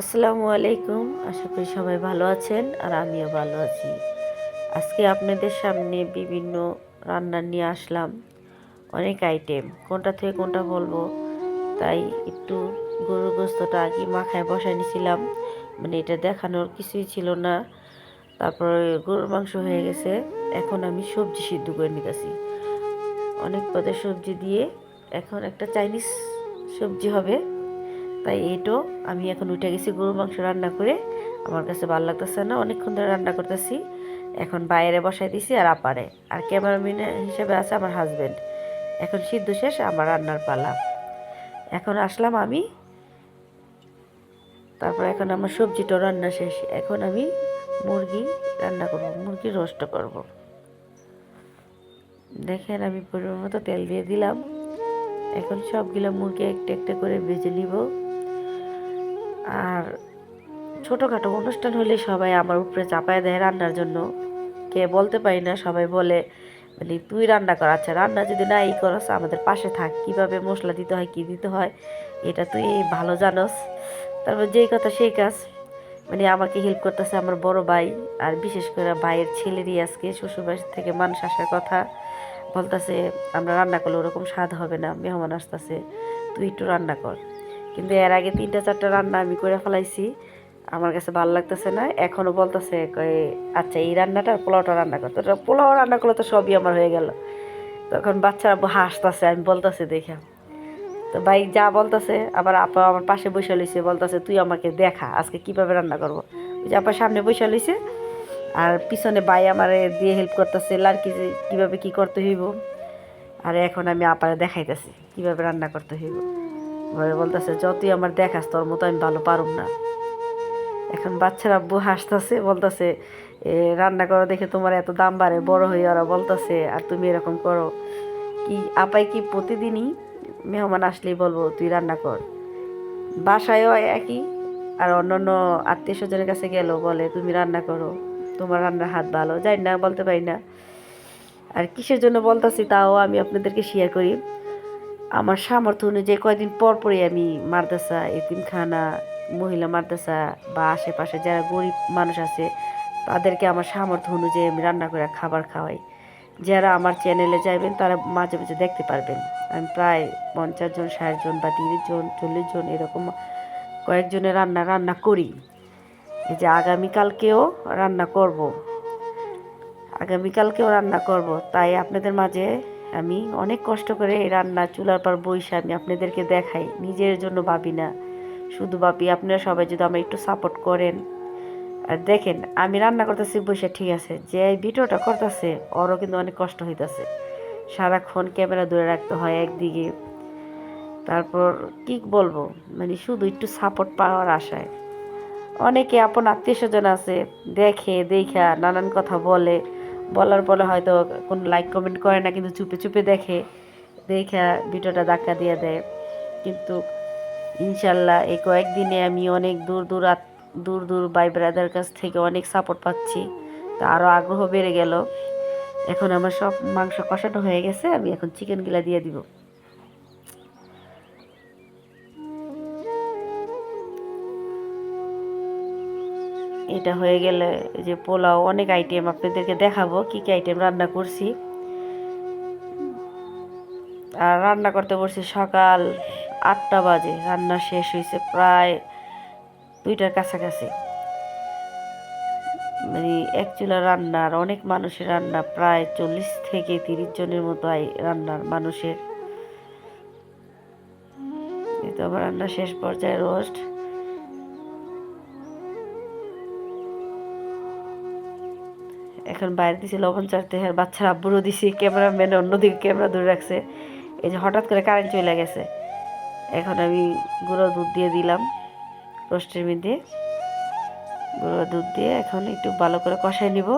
আসসালামু আলাইকুম। আশা করি সবাই ভালো আছেন আর আমিও ভালো আছি। আজকে আপনাদের সামনে বিভিন্ন রান্না নিয়ে আসলাম। অনেক আইটেম, কোনটা থেকে কোনটা বলবো, তাই একটু গরুর গোস্তটা আগে মাখায় বসায় নিয়েছিলাম। মানে এটা দেখানোর কিছুই ছিল না। তারপরে গরুর মাংস হয়ে গেছে। এখন আমি সবজি সিদ্ধ করে নিতেছি। অনেক পদের সবজি দিয়ে এখন একটা চাইনিজ সবজি হবে। তাই এটাও আমি এখন উঠে গেছি গরুর মাংস রান্না করে। আমার কাছে ভালো লাগতেছে না, অনেকক্ষণ ধরে রান্না করতেছি। এখন বাইরে বসাই দিছি আর আপারে, আর ক্যামেরাম্যান হিসেবে আছে আমার হাজব্যান্ড। এখন সিদ্ধ শেষ, আমার রান্নার পালা। এখন আসলাম আমি। তারপর এখন আমার সবজিটাও রান্না শেষ। এখন আমি মুরগি রান্না করব, মুরগি রোস্ট করব। দেখেন আমি পরিমাণ মতো তেল দিয়ে দিলাম। এখন সবগুলো মুরগি একটা একটা করে ভেজে নিব। আর ছোটোখাটো অনুষ্ঠান হলে সবাই আমার উপরে চাপায় দেয় রান্নার জন্য। কে বলতে পারি না, সবাই বলে মানে তুই রান্না কর। আচ্ছা, রান্না যদি না ই করস আমাদের পাশে থাক, কীভাবে মশলা দিতে হয় কী দিতে হয় এটা তুই ভালো জানোস। তারপর যেই কথা সেই কাজ। মানে আমাকে হেল্প করতেছে আমার বড় ভাই। আর বিশেষ করে ভাইয়ের ছেলেরই আজকে শ্বশুরবাড়ি থেকে মানুষ আসার কথা। বলতেছে আমরা রান্না করলে ওরকম স্বাদ হবে না, মেহমান আসতেছে, তুই একটু রান্না কর। কিন্তু এর আগে 3-4টা রান্না আমি করে ফেলাইছি, আমার কাছে ভালো লাগতেছে না। এখনও বলতেছে আচ্ছা এই রান্নাটা পোলাওটা রান্না করতো, পোলাও রান্না করলে তো সবই আমার হয়ে গেল। তখন বাচ্চারা হাসতেছে, আমি বলতেছে দেখা। তো ভাই যা বলতেছে, আবার আপা আমার পাশে বসে লইছে, বলতেছে তুই আমাকে দেখা আজকে কিভাবে রান্না করবো। ওই যে আপার সামনে বসে লইছে, আর পিছনে ভাই আমার দিয়ে হেল্প করতেছে লাড়কি যে কীভাবে কী করতে হইব। আর এখন আমি আপারে দেখাইতেছি কীভাবে রান্না করতে হইব। বলতেছে যতই আমার দেখাস তোর মতো আমি ভালো পারুম না। এখন বাচ্চারা আব্বু হাসতেছে, বলতেছে রান্না করো দেখে তোমার এত দাম বাড়ে, বড় হয়ে ওরা বলতেছে আর তুমি এরকম করো। কি আপাই কি প্রতিদিনই মেহমান আসলেই বলবো তুই রান্না কর? বাসায়ও একই। আর অন্যান্য আত্মীয় স্বজনের কাছে গেলেও বলে তুমি রান্না করো, তোমার রান্নার হাত ভালো। যাই না, বলতে পারি না। আর কিসের জন্য বলতেছি তাও আমি আপনাদেরকে শেয়ার করি। আমার সামর্থ্য অনুযায়ী কয়েকদিন পর পরই আমি মাদ্রাসা, এতিমখানা, মহিলা মাদ্রাসা বা আশেপাশে যারা গরিব মানুষ আছে তাদেরকে আমার সামর্থ্য অনুযায়ী আমি রান্না করে খাবার খাওয়াই। যারা আমার চ্যানেলে যাবেন তারা মাঝে মাঝে দেখতে পারবেন। আমি প্রায় 50 জন, 60 জন বা 30 জন, 40 জন এরকম কয়েকজনের রান্না করি। এই যে আগামীকালকেও রান্না করব। তাই আপনাদের মাঝে আমি অনেক কষ্ট করে এই রান্না চুলার পর বইসে আমি আপনাদেরকে দেখাই। নিজের জন্য ভাবি না, শুধু ভাবি আপনারা সবাই যদি আমার একটু সাপোর্ট করেন। আর দেখেন আমি রান্না করতেছি বসে, ঠিক আছে, যে ভিডিওটা করতেছে ওরও কিন্তু অনেক কষ্ট হইতেছে। সারাক্ষণ ক্যামেরা ধরে রাখতে হয় একদিকে। তারপর কি বলবো, মানে শুধু একটু সাপোর্ট পাওয়ার আশায়। অনেকে আপন আত্মীয় স্বজন আছে, দেখে দেখা নানান কথা বলে, বলার পরে হয়তো কোনো লাইক কমেন্ট করে না, কিন্তু চুপে চুপে দেখে দেখা ভিডিওটা ধাক্কা দিয়ে দেয়। কিন্তু ইনশাল্লাহ এই কয়েকদিনে আমি অনেক দূর দূর ভাই ব্রাদার কাছ থেকে অনেক সাপোর্ট পাচ্ছি। তা আরও আগ্রহ বেড়ে গেল। এখন আমার সব মাংস কষানো হয়ে গেছে, আমি এখন চিকেনগুলা দিয়ে দিব। এটা হয়ে গেলে যে পোলাও, অনেক আইটেম আপনাদেরকে দেখাবো কি কি আইটেম রান্না করছি। আর রান্না করতে বসছি সকাল 8টা বাজে, রান্না শেষ হয়েছে প্রায় 2টার কাছাকাছি। মানে এক চুলা রান্নার অনেক মানুষের রান্না, প্রায় 40 থেকে 30 জনের মতো রান্নার মানুষের। এই তো আমার রান্না শেষ পর্যায়ে রোস্ট। এখন বাইরে দিছি লবণ চারতে, আর বাচ্চার আব্বুরও দিছি, ক্যামেরাম্যান অন্যদিকে ক্যামেরা ধরে রাখছে। এই যে হঠাৎ করে কারেন্ট চলে গেছে। এখন আমি গুঁড়ো দুধ দিয়ে দিলাম রোস্টের মধ্যে। গুঁড়ো দুধ দিয়ে এখন একটু ভালো করে কষাই নিব।